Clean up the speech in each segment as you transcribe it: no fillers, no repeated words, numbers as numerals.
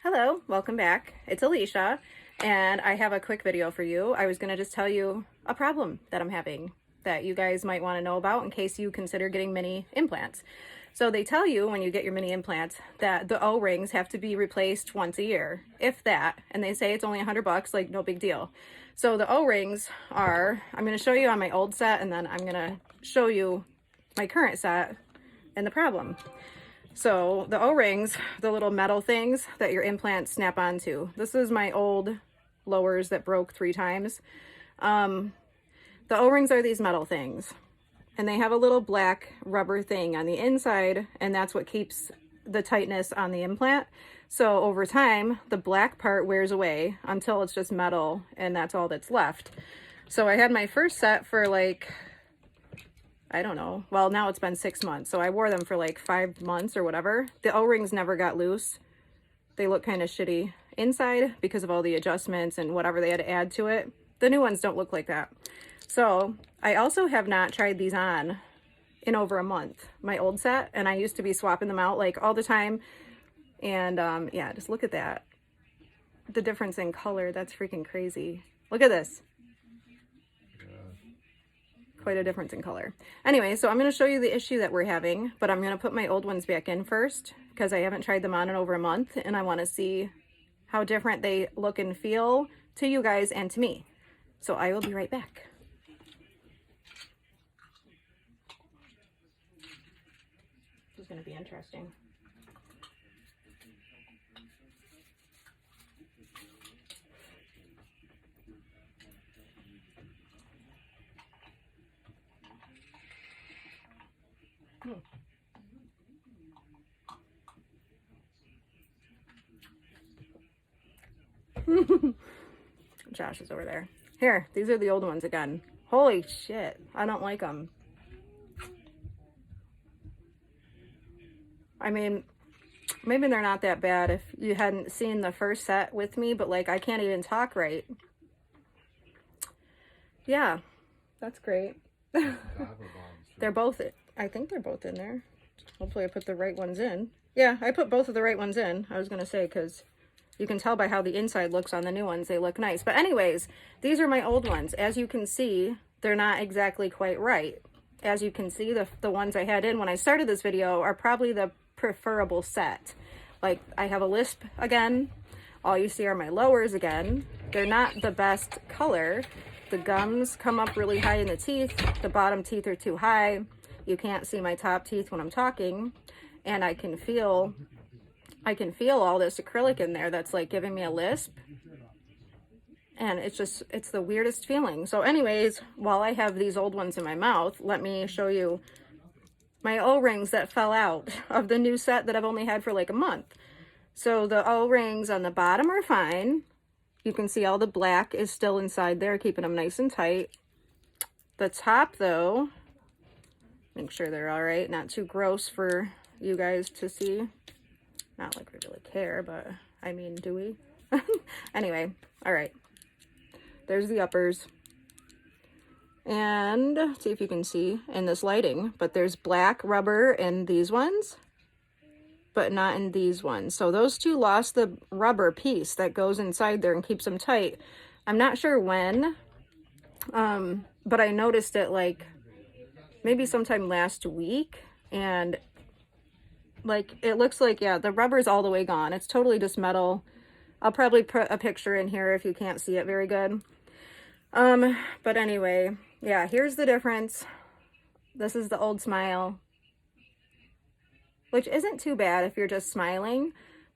Hello, welcome back. It's Alicia, and I have a quick video for you. I was gonna just tell you a problem that I'm having that you guys might want to know about in case you consider getting mini implants. So they tell you when you get your mini implants that the O-rings have to be replaced once a year, if that, and they say it's only $100, like no big deal. So the O-rings are, I'm gonna show you on my old set, and then I'm gonna show you my current set and the problem. So the O-rings, the little metal things that your implants snap onto. This is my old lowers that broke 3 times. The O-rings are these metal things, and they have a little black rubber thing on the inside, and that's what keeps the tightness on the implant. So over time, the black part wears away until it's just metal, and that's all that's left. So I had my first set for like, I don't know. Well, now it's been 6 months. So I wore them for like 5 months or whatever. The O-rings never got loose. They look kind of shitty inside because of all the adjustments and whatever they had to add to it. The new ones don't look like that. So I also have not tried these on in over a month, my old set. And I used to be swapping them out like all the time. And yeah, just look at that. The difference in color, that's freaking crazy. Look at this. Quite a difference in color. Anyway, so I'm going to show you the issue that we're having, but I'm going to put my old ones back in first because I haven't tried them on in over a month, and I want to see how different they look and feel to you guys and to me. So I will be right back. This is going to be interesting. Josh is over there. Here, these are the old ones again. Holy shit, I don't like them. I mean, maybe they're not that bad if you hadn't seen the first set with me, but like I can't even talk right. Yeah, that's great. They're both, I think they're both in there. Hopefully I put the right ones in. Yeah, I put both of the right ones in. I was gonna say, because you can tell by how the inside looks on the new ones, they look nice. But anyways, these are my old ones. As you can see, they're not exactly quite right. As you can see, the ones I had in when I started this video are probably the preferable set. Like, I have a lisp again. All you see are my lowers again. They're not the best color. The gums come up really high in the teeth. The bottom teeth are too high. You can't see my top teeth when I'm talking. And I can feel all this acrylic in there that's like giving me a lisp. And it's the weirdest feeling. So anyways, while I have these old ones in my mouth, let me show you my O-rings that fell out of the new set that I've only had for like a month. So the O-rings on the bottom are fine. You can see all the black is still inside there, keeping them nice and tight. The top though, make sure they're all right, not too gross for you guys to see. Not like we really care, but I mean, do we? Anyway, all right. There's the uppers. And see if you can see in this lighting, but there's black rubber in these ones, but not in these ones. So those two lost the rubber piece that goes inside there and keeps them tight. I'm not sure when, but I noticed it like maybe sometime last week, and like it looks like, yeah, the rubber's all the way gone. It's totally just metal. I'll probably put a picture in here if you can't see it very good. But anyway, yeah, here's the difference. This is the old smile, which isn't too bad if you're just smiling,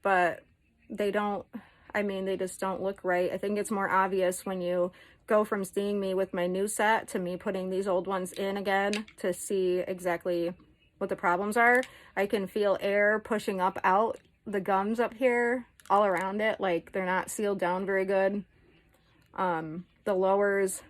but they just don't look right. I think it's more obvious when you go from seeing me with my new set to me putting these old ones in again to see exactly what the problems are. I can feel air pushing up out the gums up here, all around it, like they're not sealed down very good. The lowers,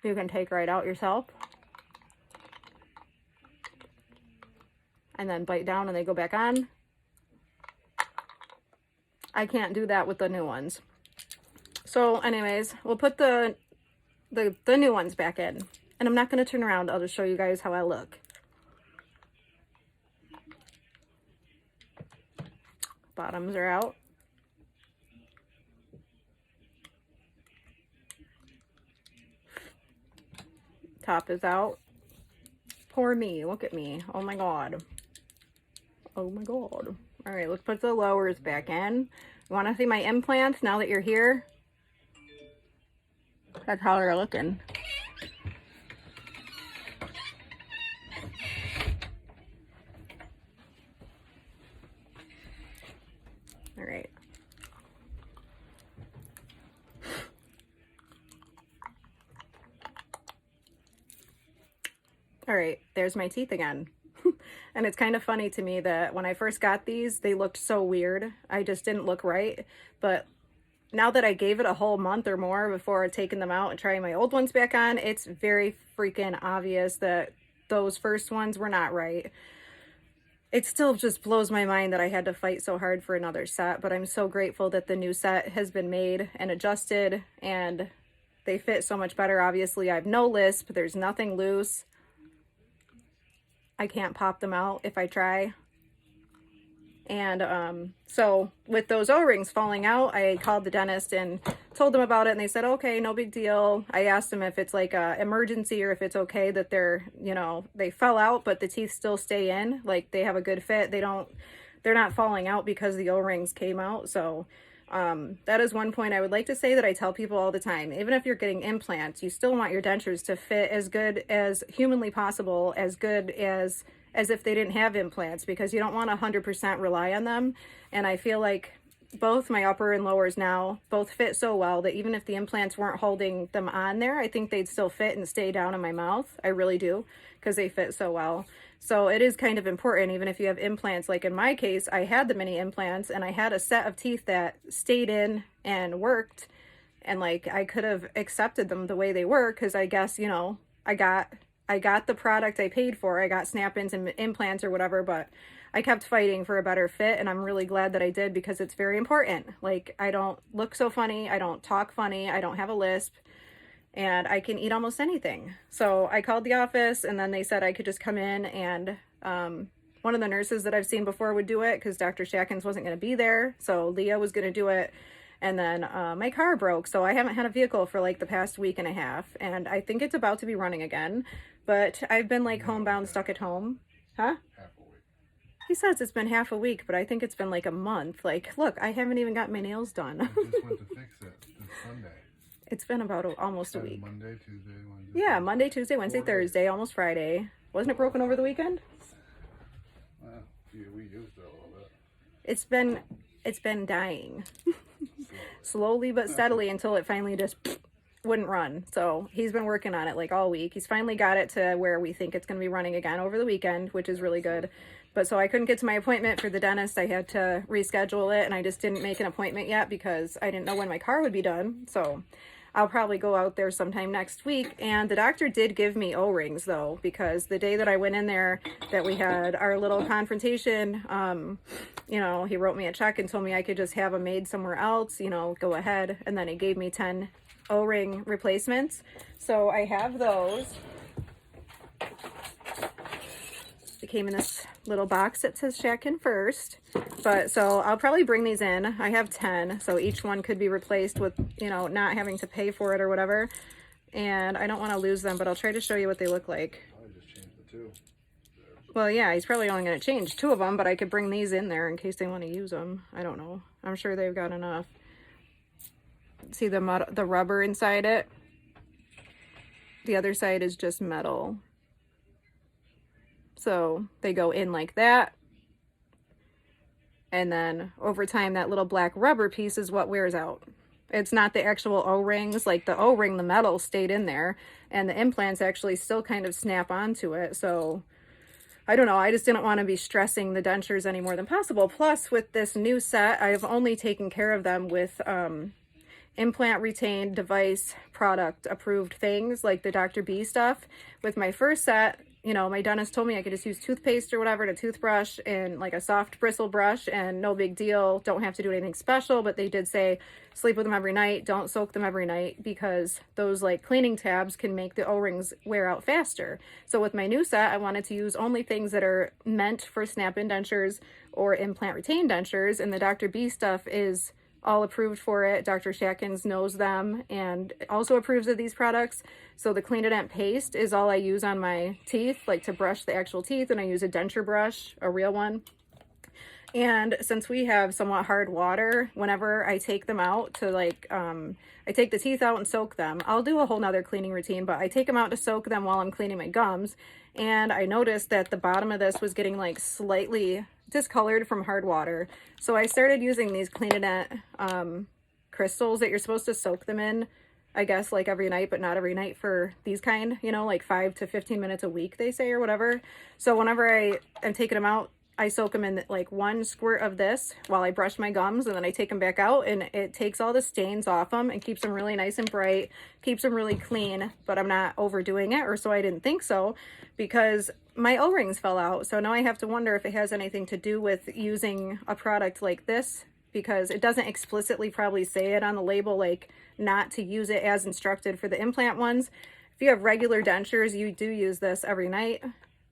you can take right out yourself and then bite down and they go back on. I can't do that with the new ones. So anyways, we'll put the new ones back in, and I'm not going to turn around. I'll just show you guys how I look. Bottoms are out. Top is out. Poor me. Look at me. Oh my god. Oh my god. All right, let's put the lowers back in. You want to see my implants now that you're here? That's how they're looking. All right. All right, there's my teeth again. And it's kind of funny to me that when I first got these, they looked so weird. I just didn't look right. But now that I gave it a whole month or more before taking them out and trying my old ones back on, it's very freaking obvious that those first ones were not right. It still just blows my mind that I had to fight so hard for another set, but I'm so grateful that the new set has been made and adjusted and they fit so much better. Obviously, I have no lisp. There's nothing loose. I can't pop them out if I try. And so with those O-rings falling out, I called the dentist and told them about it, and they said, okay, no big deal. I asked them if it's like a emergency or if it's okay that they're, you know, they fell out, but the teeth still stay in, like they have a good fit. They're not falling out because the O-rings came out. So that is one point I would like to say that I tell people all the time. Even if you're getting implants, you still want your dentures to fit as good as humanly possible, as good as if they didn't have implants, because you don't want to 100% rely on them. And I feel like both my upper and lowers now both fit so well that even if the implants weren't holding them on there, I think they'd still fit and stay down in my mouth. I really do, because they fit so well. So it is kind of important, even if you have implants. Like in my case, I had the mini implants and I had a set of teeth that stayed in and worked. And like, I could have accepted them the way they were, because I guess, you know, I got the product I paid for. I got snap-ins and implants or whatever, but I kept fighting for a better fit, and I'm really glad that I did, because it's very important. Like, I don't look so funny, I don't talk funny, I don't have a lisp, and I can eat almost anything. So I called the office, and then they said I could just come in, and one of the nurses that I've seen before would do it, because Dr. Shackins wasn't going to be there, so Leah was going to do it. And then my car broke, so I haven't had a vehicle for like the past week and a half, and I think it's about to be running again. But I've been like homebound, stuck at home. Huh? Half a week. He says it's been half a week, but I think it's been like a month. Like, look, I haven't even got my nails done. I just went to fix it this Sunday. It's been about almost a week. Monday, Tuesday, Wednesday. Yeah, Monday, Tuesday, Wednesday, Thursday, almost Friday. Wasn't it broken over the weekend? Well, we used it a little bit. It's been dying. Slowly but steadily until it finally just wouldn't run. So he's been working on it like all week. He's finally got it to where we think it's going to be running again over the weekend, which is really good. But so I couldn't get to my appointment for the dentist. I had to reschedule it, and I just didn't make an appointment yet because I didn't know when my car would be done. So I'll probably go out there sometime next week. And the doctor did give me O-rings though, because the day that I went in there that we had our little confrontation, you know, he wrote me a check and told me I could just have them made somewhere else, you know, go ahead. And then he gave me 10 O-ring replacements. So I have those. They came in this little box that says Shackin first. But so I'll probably bring these in. I have 10, so each one could be replaced with, you know, not having to pay for it or whatever. And I don't want to lose them, but I'll try to show you what they look like. I just changed the two. Well, yeah, he's probably only going to change 2 of them, but I could bring these in there in case they want to use them. I don't know. I'm sure they've got enough. See the rubber inside it? The other side is just metal. So they go in like that. And then over time, that little black rubber piece is what wears out. It's not the actual O-rings. Like the O-ring, the metal stayed in there, and the implants actually still kind of snap onto it. So I don't know. I just didn't want to be stressing the dentures any more than possible. Plus, with this new set, I've only taken care of them with implant retained device product approved things like the Dr. B stuff. With my first set, you know, my dentist told me I could just use toothpaste or whatever, and a toothbrush and like a soft bristle brush, and no big deal. Don't have to do anything special, but they did say sleep with them every night. Don't soak them every night, because those like cleaning tabs can make the O-rings wear out faster. So with my new set, I wanted to use only things that are meant for snap-in dentures or implant retained dentures, and the Dr. B stuff is all approved for it. Dr. Shackins knows them and also approves of these products. So the Glitterheaddental paste is all I use on my teeth, like to brush the actual teeth, and I use a denture brush, a real one. And since we have somewhat hard water, whenever I take them out to like, I take the teeth out and soak them. I'll do a whole nother cleaning routine, but I take them out to soak them while I'm cleaning my gums. And I noticed that the bottom of this was getting like slightly discolored from hard water. So I started using these Glitterheaddental crystals that you're supposed to soak them in, I guess, like every night, but not every night for these kind, you know, like 5 to 15 minutes a week, they say, or whatever. So whenever I am taking them out, I soak them in like 1 squirt of this while I brush my gums, and then I take them back out, and it takes all the stains off them and keeps them really nice and bright, keeps them really clean. But I'm not overdoing it, or so I didn't think so, because my O-rings fell out. So now I have to wonder if it has anything to do with using a product like this, because it doesn't explicitly probably say it on the label, like not to use it as instructed for the implant ones. If you have regular dentures, you do use this every night.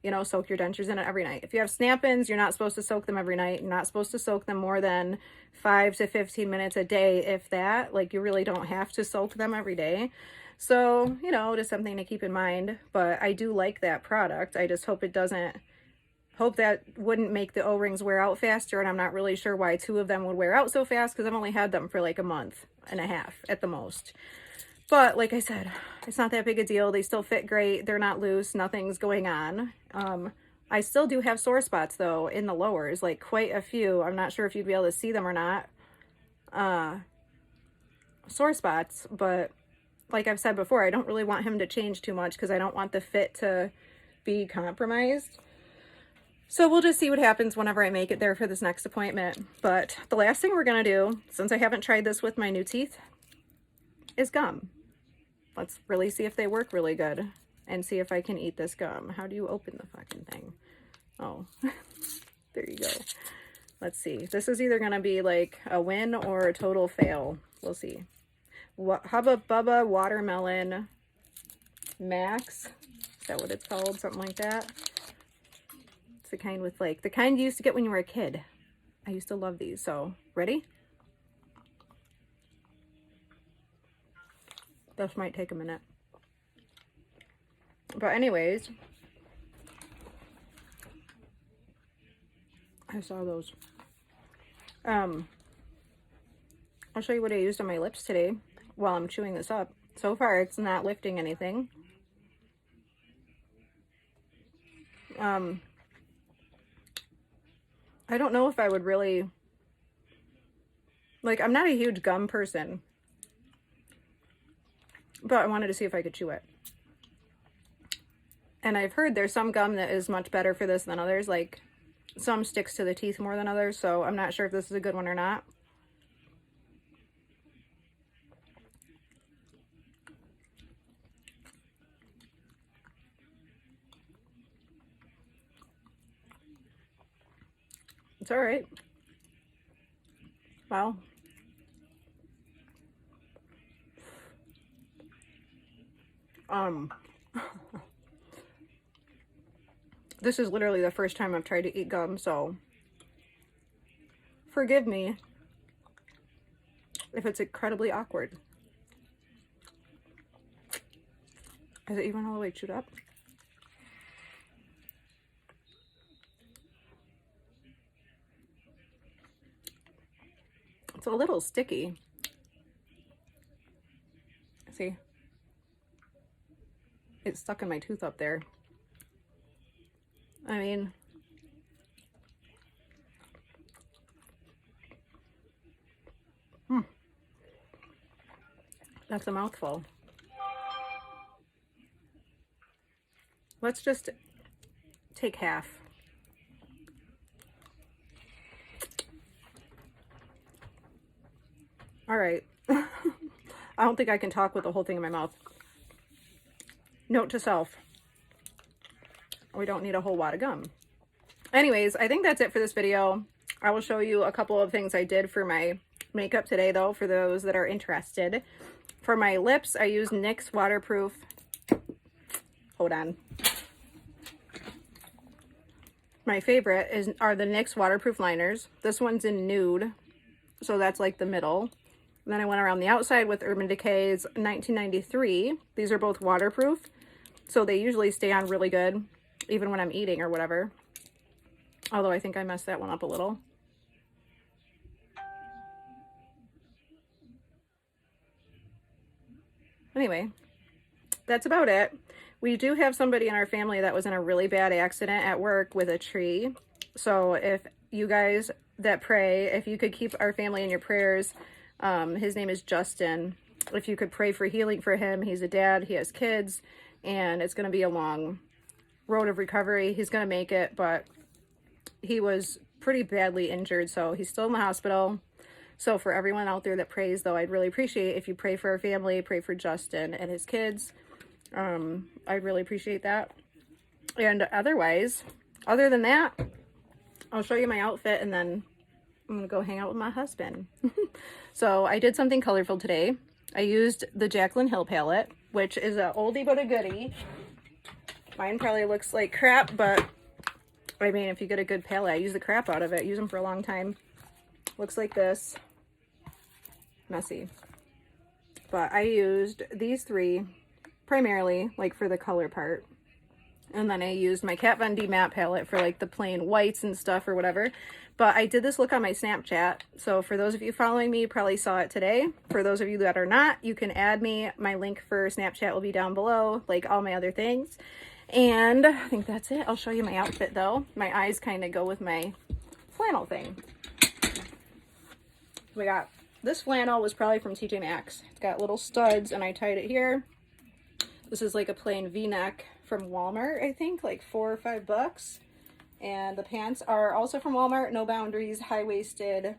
You know, soak your dentures in it every night. If you have snap-ins, you're not supposed to soak them every night. You're not supposed to soak them more than 5 to 15 minutes a day, if that. Like, you really don't have to soak them every day. So, you know, just something to keep in mind. But I do like that product. I just hope it doesn't, hope that wouldn't make the O-rings wear out faster. And I'm not really sure why 2 of them would wear out so fast, because I've only had them for like a month and a half at the most. But like I said, it's not that big a deal. They still fit great. They're not loose. Nothing's going on. I still do have sore spots though in the lowers, like quite a few. I'm not sure if you'd be able to see them or not. Sore spots, but like I've said before, I don't really want him to change too much because I don't want the fit to be compromised. So we'll just see what happens whenever I make it there for this next appointment. But the last thing we're going to do, since I haven't tried this with my new teeth, is gum. Let's really see if they work really good and see if I can eat this gum. How do you open the fucking thing? Oh, there you go. Let's see. This is either going to be like a win or a total fail. We'll see. Hubba Bubba Watermelon Max. Is that what it's called? Something like that. It's the kind with like, the kind you used to get when you were a kid. I used to love these. So, ready? This might take a minute. But anyways, I saw those. I'll show you what I used on my lips today while I'm chewing this up. So far, it's not lifting anything. I don't know if I would really, like, I'm not a huge gum person, but I wanted to see if I could chew it. And I've heard there's some gum that is much better for this than others. Like, some sticks to the teeth more than others, so I'm not sure if this is a good one or not. It's all right. Well, this is literally the first time I've tried to eat gum, so forgive me if it's incredibly awkward. Is it even all the way chewed up? It's a little sticky. See? It's stuck in my tooth up there. I mean, that's a mouthful. Let's just take half. All right. I don't think I can talk with the whole thing in my mouth. Note to self. We don't need a whole wad of gum. Anyways, I think that's it for this video. I will show you a couple of things I did for my makeup today, though, for those that are interested. For my lips, I used NYX waterproof. Hold on. my favorite are the NYX waterproof liners. This one's in nude, so that's like the middle. And then I went around the outside with Urban Decay's 1993. These are both waterproof, so they usually stay on really good, even when I'm eating or whatever. Although I think I messed that one up a little. Anyway, that's about it. We do have somebody in our family that was in a really bad accident at work with a tree. So if you guys that pray, if you could keep our family in your prayers, his name is Justin. If you could pray for healing for him, he's a dad, he has kids, and it's going to be a long road of recovery. He's going to make it, but he was pretty badly injured, so he's still in the hospital. So for everyone out there that prays, though, I'd really appreciate if you pray for our family, pray for Justin and his kids. I'd really appreciate that. And otherwise, other than that, I'll show you my outfit and then I'm going to go hang out with my husband. So I did something colorful today. I used the Jaclyn Hill palette, which is a oldie but a goodie. Mine probably looks like crap, but I mean, if you get a good palette, I use the crap out of it. Use them for a long time. Looks like this. Messy. But I used these three primarily like for the color part. And then I used my Kat Von D matte palette for like the plain whites and stuff or whatever. But I did this look on my Snapchat. So for those of you following me, you probably saw it today. For those of you that are not, you can add me. My link for Snapchat will be down below, like all my other things. And I think that's it. I'll show you my outfit though. My eyes kind of go with my flannel thing. We got this flannel was probably from TJ Maxx. It's got little studs and I tied it here. This is like a plain V-neck from Walmart, I think, like $4 or $5. And the pants are also from Walmart, no boundaries, high-waisted.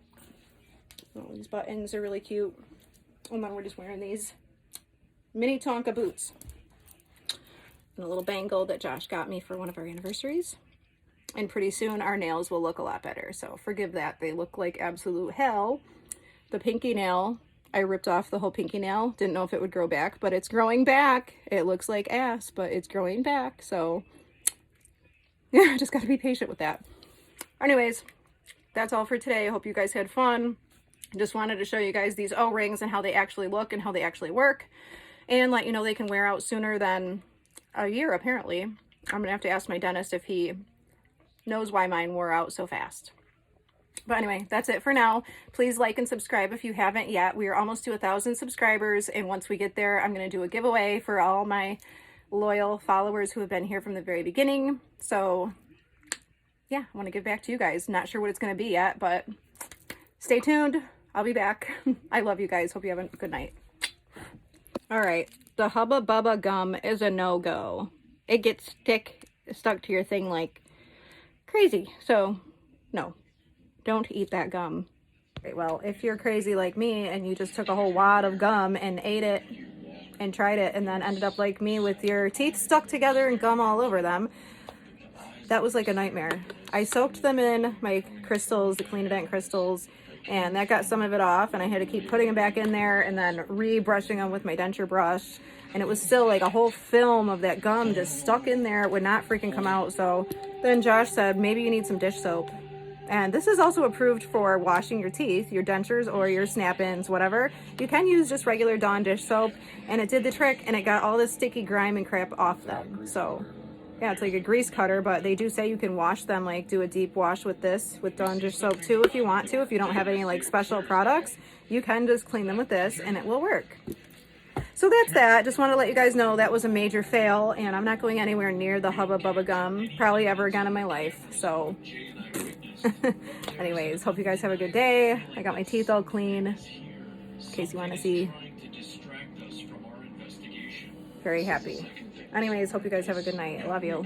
Oh, these buttons are really cute. And then we're just wearing these mini Tonka boots. And a little bangle that Josh got me for one of our anniversaries. And pretty soon our nails will look a lot better, so forgive that. They look like absolute hell. The pinky nail, I ripped off the whole pinky nail. Didn't know if it would grow back, but it's growing back. It looks like ass, but it's growing back. So yeah, just got to be patient with that. Anyways, that's all for today. I hope you guys had fun. Just wanted to show you guys these O-rings and how they actually look and how they actually work. And let you know they can wear out sooner than a year, apparently. I'm going to have to ask my dentist if he knows why mine wore out so fast. But anyway, that's it for now. Please like and subscribe if you haven't yet. We are almost to 1,000 subscribers, and once we get there, I'm going to do a giveaway for all my loyal followers who have been here from the very beginning. So yeah, I want to give back to you guys. Not sure what it's going to be yet, but stay tuned. I'll be back. I love you guys. Hope you have a good night. All right, the Hubba Bubba gum is a no-go. It gets stuck to your thing like crazy. So no. Don't eat that gum. Okay, well, if you're crazy like me and you just took a whole wad of gum and ate it and tried it and then ended up like me with your teeth stuck together and gum all over them, that was like a nightmare. I soaked them in my crystals, the Clean Event crystals, and that got some of it off, and I had to keep putting them back in there and then re-brushing them with my denture brush, and it was still like a whole film of that gum just stuck in there. It would not freaking come out. So then Josh said, maybe you need some dish soap. And this is also approved for washing your teeth, your dentures or your snap-ins, whatever. You can use just regular Dawn dish soap, and it did the trick, and it got all this sticky grime and crap off them. So yeah, it's like a grease cutter, but they do say you can wash them, like do a deep wash with this, with Dawn dish soap too if you want to. If you don't have any like special products, you can just clean them with this and it will work. So that's that. Just want to let you guys know that was a major fail, and I'm not going anywhere near the Hubba Bubba gum probably ever again in my life. So anyways, hope you guys have a good day. I got my teeth all clean, in case you want to see. Very happy. Anyways, hope you guys have a good night. I love you.